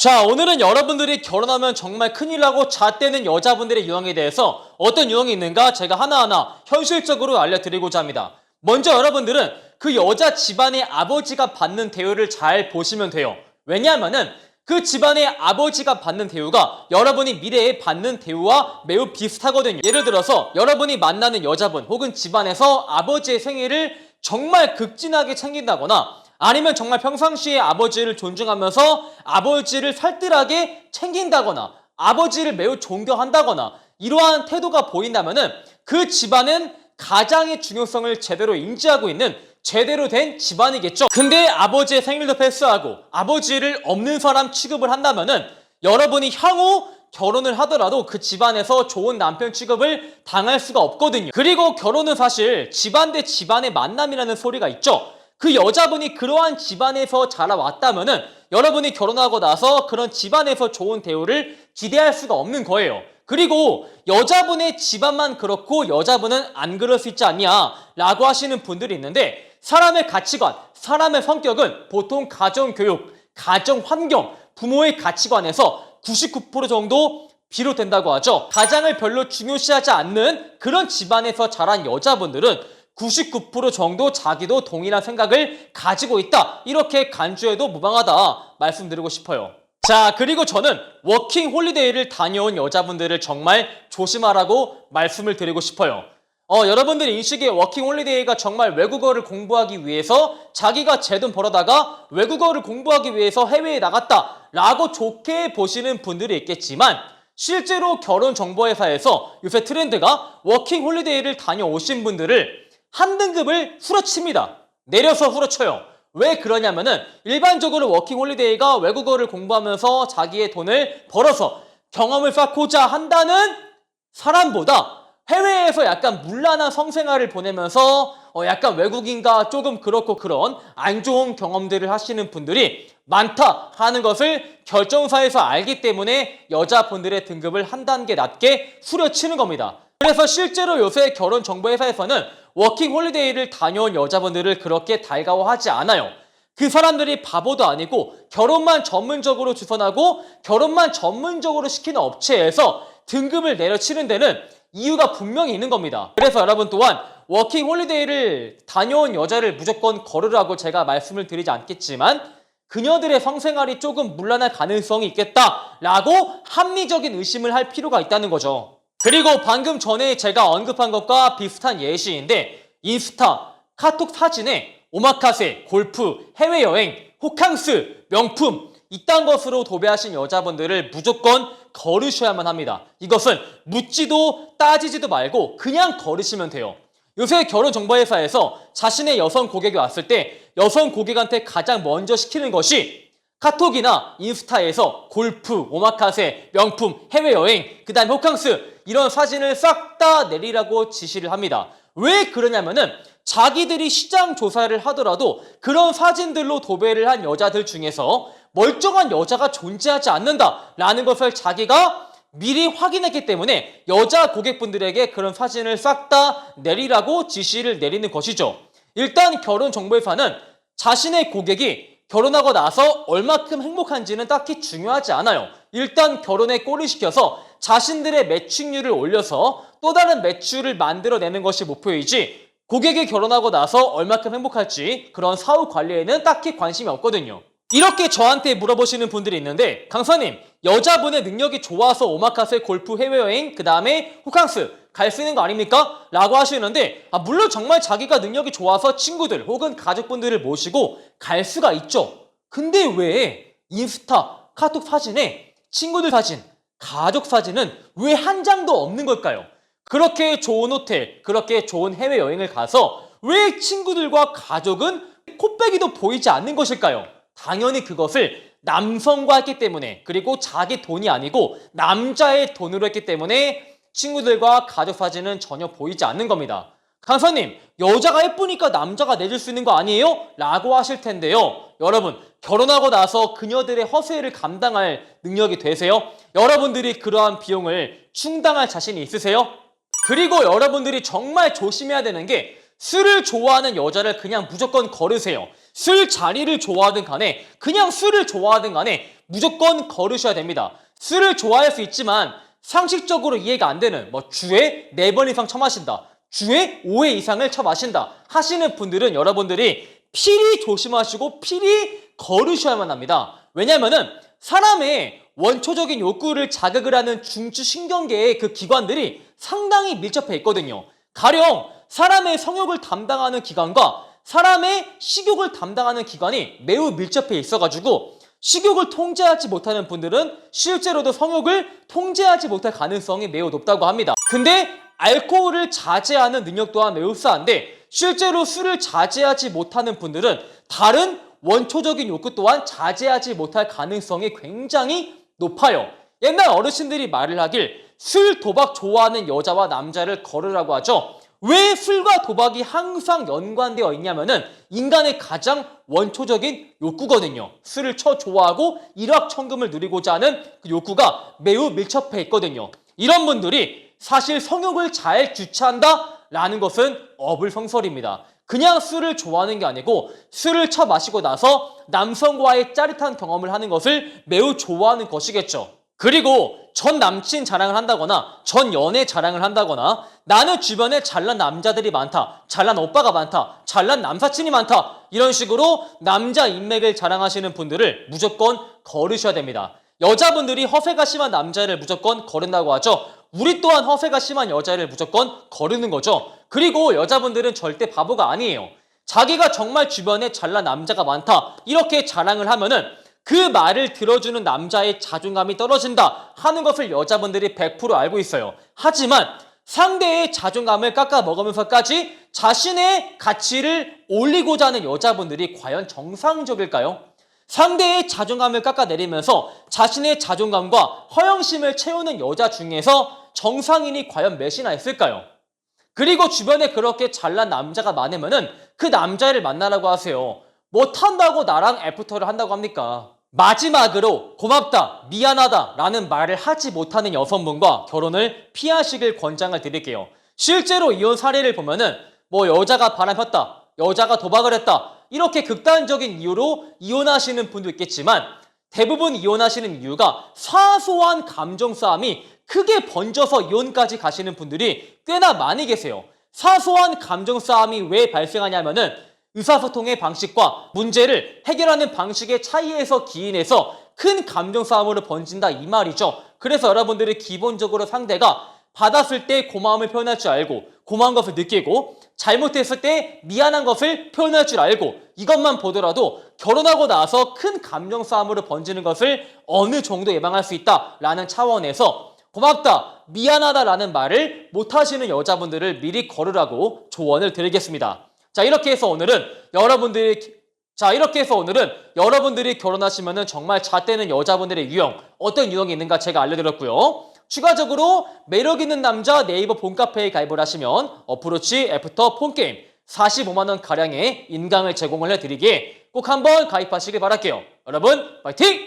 자, 오늘은 여러분들이 결혼하면 정말 큰일 나고 잣대는 여자분들의 유형에 대해서 어떤 유형이 있는가 제가 하나하나 현실적으로 알려드리고자 합니다. 먼저 여러분들은 그 여자 집안의 아버지가 받는 대우를 잘 보시면 돼요. 왜냐하면은 그 집안의 아버지가 받는 대우가 여러분이 미래에 받는 대우와 매우 비슷하거든요. 예를 들어서 여러분이 만나는 여자분 혹은 집안에서 아버지의 생일을 정말 극진하게 챙긴다거나 아니면 정말 평상시에 아버지를 존중하면서 아버지를 살뜰하게 챙긴다거나 아버지를 매우 존경한다거나 이러한 태도가 보인다면은 그 집안은 가장의 중요성을 제대로 인지하고 있는 제대로 된 집안이겠죠. 근데 아버지의 생일도 패스하고 아버지를 없는 사람 취급을 한다면은 여러분이 향후 결혼을 하더라도 그 집안에서 좋은 남편 취급을 당할 수가 없거든요. 그리고 결혼은 사실 집안 대 집안의 만남이라는 소리가 있죠. 그 여자분이 그러한 집안에서 자라왔다면은 여러분이 결혼하고 나서 그런 집안에서 좋은 대우를 기대할 수가 없는 거예요. 그리고 여자분의 집안만 그렇고 여자분은 안 그럴 수 있지 않냐 라고 하시는 분들이 있는데 사람의 가치관, 사람의 성격은 보통 가정교육, 가정환경, 부모의 가치관에서 99% 정도 비롯된다고 하죠. 가장을 별로 중요시하지 않는 그런 집안에서 자란 여자분들은 99% 정도 자기도 동일한 생각을 가지고 있다. 이렇게 간주해도 무방하다 말씀드리고 싶어요. 자, 그리고 저는 워킹 홀리데이를 다녀온 여자분들을 정말 조심하라고 말씀을 드리고 싶어요. 여러분들의 인식에 워킹 홀리데이가 정말 외국어를 공부하기 위해서 자기가 제 돈 벌어다가 외국어를 공부하기 위해서 해외에 나갔다 라고 좋게 보시는 분들이 있겠지만 실제로 결혼정보회사에서 요새 트렌드가 워킹 홀리데이를 다녀오신 분들을 한 등급을 후려칩니다. 내려서 후려쳐요. 왜 그러냐면은 일반적으로 워킹 홀리데이가 외국어를 공부하면서 자기의 돈을 벌어서 경험을 쌓고자 한다는 사람보다 해외에서 약간 문란한 성생활을 보내면서 약간 외국인과 조금 그렇고 그런 안 좋은 경험들을 하시는 분들이 많다 하는 것을 결정사에서 알기 때문에 여자분들의 등급을 한 단계 낮게 후려치는 겁니다. 그래서 실제로 요새 결혼정보회사에서는 워킹 홀리데이를 다녀온 여자분들을 그렇게 달가워하지 않아요. 그 사람들이 바보도 아니고 결혼만 전문적으로 주선하고 결혼만 전문적으로 시키는 업체에서 등급을 내려치는 데는 이유가 분명히 있는 겁니다. 그래서 여러분 또한 워킹 홀리데이를 다녀온 여자를 무조건 거르라고 제가 말씀을 드리지 않겠지만 그녀들의 성생활이 조금 문란할 가능성이 있겠다라고 합리적인 의심을 할 필요가 있다는 거죠. 그리고 방금 전에 제가 언급한 것과 비슷한 예시인데 인스타, 카톡 사진에 오마카세, 골프, 해외여행, 호캉스, 명품 이딴 것으로 도배하신 여자분들을 무조건 거르셔야만 합니다. 이것은 묻지도 따지지도 말고 그냥 거르시면 돼요. 요새 결혼정보회사에서 자신의 여성 고객이 왔을 때 여성 고객한테 가장 먼저 시키는 것이 카톡이나 인스타에서 골프, 오마카세, 명품, 해외여행, 그 다음에 호캉스 이런 사진을 싹 다 내리라고 지시를 합니다. 왜 그러냐면은 자기들이 시장 조사를 하더라도 그런 사진들로 도배를 한 여자들 중에서 멀쩡한 여자가 존재하지 않는다라는 것을 자기가 미리 확인했기 때문에 여자 고객분들에게 그런 사진을 싹 다 내리라고 지시를 내리는 것이죠. 일단 결혼정보회사는 자신의 고객이 결혼하고 나서 얼마큼 행복한지는 딱히 중요하지 않아요. 일단 결혼에 꼴을 시켜서 자신들의 매칭률을 올려서 또 다른 매출을 만들어내는 것이 목표이지 고객이 결혼하고 나서 얼마큼 행복할지 그런 사후 관리에는 딱히 관심이 없거든요. 이렇게 저한테 물어보시는 분들이 있는데 강사님, 여자분의 능력이 좋아서 오마카세, 골프, 해외여행, 그 다음에 호캉스 갈 수 있는 거 아닙니까? 라고 하시는데 물론 정말 자기가 능력이 좋아서 친구들 혹은 가족분들을 모시고 갈 수가 있죠. 근데 왜 인스타, 카톡 사진에 친구들 사진, 가족 사진은 왜 한 장도 없는 걸까요? 그렇게 좋은 호텔, 그렇게 좋은 해외여행을 가서 왜 친구들과 가족은 코빼기도 보이지 않는 것일까요? 당연히 그것을 남성과 했기 때문에 그리고 자기 돈이 아니고 남자의 돈으로 했기 때문에 친구들과 가족 사진은 전혀 보이지 않는 겁니다. 강사님, 여자가 예쁘니까 남자가 내줄 수 있는 거 아니에요? 라고 하실 텐데요. 여러분, 결혼하고 나서 그녀들의 허세를 감당할 능력이 되세요? 여러분들이 그러한 비용을 충당할 자신이 있으세요? 그리고 여러분들이 정말 조심해야 되는 게 술을 좋아하는 여자를 그냥 무조건 거르세요. 술 자리를 좋아하든 간에 그냥 술을 좋아하든 간에 무조건 거르셔야 됩니다. 술을 좋아할 수 있지만 상식적으로 이해가 안 되는 주에 4번 이상 처마신다, 주에 5회 이상을 처마신다 하시는 분들은 여러분들이 필히 조심하시고 필히 거르셔야만 합니다. 왜냐하면은 사람의 원초적인 욕구를 자극을 하는 중추신경계의 그 기관들이 상당히 밀접해 있거든요. 가령 사람의 성욕을 담당하는 기관과 사람의 식욕을 담당하는 기관이 매우 밀접해 있어가지고 식욕을 통제하지 못하는 분들은 실제로도 성욕을 통제하지 못할 가능성이 매우 높다고 합니다. 근데 알코올을 자제하는 능력 또한 매우 우수한데 실제로 술을 자제하지 못하는 분들은 다른 원초적인 욕구 또한 자제하지 못할 가능성이 굉장히 높아요. 옛날 어르신들이 말을 하길 술, 도박 좋아하는 여자와 남자를 거르라고 하죠. 왜 술과 도박이 항상 연관되어 있냐면은 인간의 가장 원초적인 욕구거든요. 술을 좋아하고 일확천금을 누리고자 하는 그 욕구가 매우 밀접해 있거든요. 이런 분들이 사실 성욕을 잘 주체한다라는 것은 어불성설입니다. 그냥 술을 좋아하는 게 아니고 술을 마시고 나서 남성과의 짜릿한 경험을 하는 것을 매우 좋아하는 것이겠죠. 그리고 전 남친 자랑을 한다거나 전 연애 자랑을 한다거나 나는 주변에 잘난 남자들이 많다, 잘난 오빠가 많다, 잘난 남사친이 많다 이런 식으로 남자 인맥을 자랑하시는 분들을 무조건 거르셔야 됩니다. 여자분들이 허세가 심한 남자를 무조건 거른다고 하죠. 우리 또한 허세가 심한 여자를 무조건 거르는 거죠. 그리고 여자분들은 절대 바보가 아니에요. 자기가 정말 주변에 잘난 남자가 많다 이렇게 자랑을 하면은 그 말을 들어주는 남자의 자존감이 떨어진다 하는 것을 여자분들이 100% 알고 있어요. 하지만 상대의 자존감을 깎아먹으면서까지 자신의 가치를 올리고자 하는 여자분들이 과연 정상적일까요? 상대의 자존감을 깎아내리면서 자신의 자존감과 허영심을 채우는 여자 중에서 정상인이 과연 몇이나 있을까요? 그리고 주변에 그렇게 잘난 남자가 많으면은 그 남자를 만나라고 하세요. 못한다고 나랑 애프터를 한다고 합니까? 마지막으로 고맙다, 미안하다 라는 말을 하지 못하는 여성분과 결혼을 피하시길 권장을 드릴게요. 실제로 이혼 사례를 보면은 여자가 바람 폈다, 여자가 도박을 했다 이렇게 극단적인 이유로 이혼하시는 분도 있겠지만 대부분 이혼하시는 이유가 사소한 감정 싸움이 크게 번져서 이혼까지 가시는 분들이 꽤나 많이 계세요. 사소한 감정 싸움이 왜 발생하냐면은 의사소통의 방식과 문제를 해결하는 방식의 차이에서 기인해서 큰 감정 싸움으로 번진다 이 말이죠. 그래서 여러분들이 기본적으로 상대가 받았을 때 고마움을 표현할 줄 알고 고마운 것을 느끼고 잘못했을 때 미안한 것을 표현할 줄 알고 이것만 보더라도 결혼하고 나서 큰 감정 싸움으로 번지는 것을 어느 정도 예방할 수 있다라는 차원에서 고맙다, 미안하다라는 말을 못하시는 여자분들을 미리 거르라고 조언을 드리겠습니다. 자, 이렇게 해서 오늘은 여러분들이 결혼하시면은 정말 잣대는 여자분들의 유형, 어떤 유형이 있는가 제가 알려드렸고요. 추가적으로 매력 있는 남자 네이버 봄카페에 가입을 하시면 어프로치 애프터 폰게임 45만 원 가량의 인강을 제공을 해드리기에 꼭 한번 가입하시길 바랄게요. 여러분, 파이팅!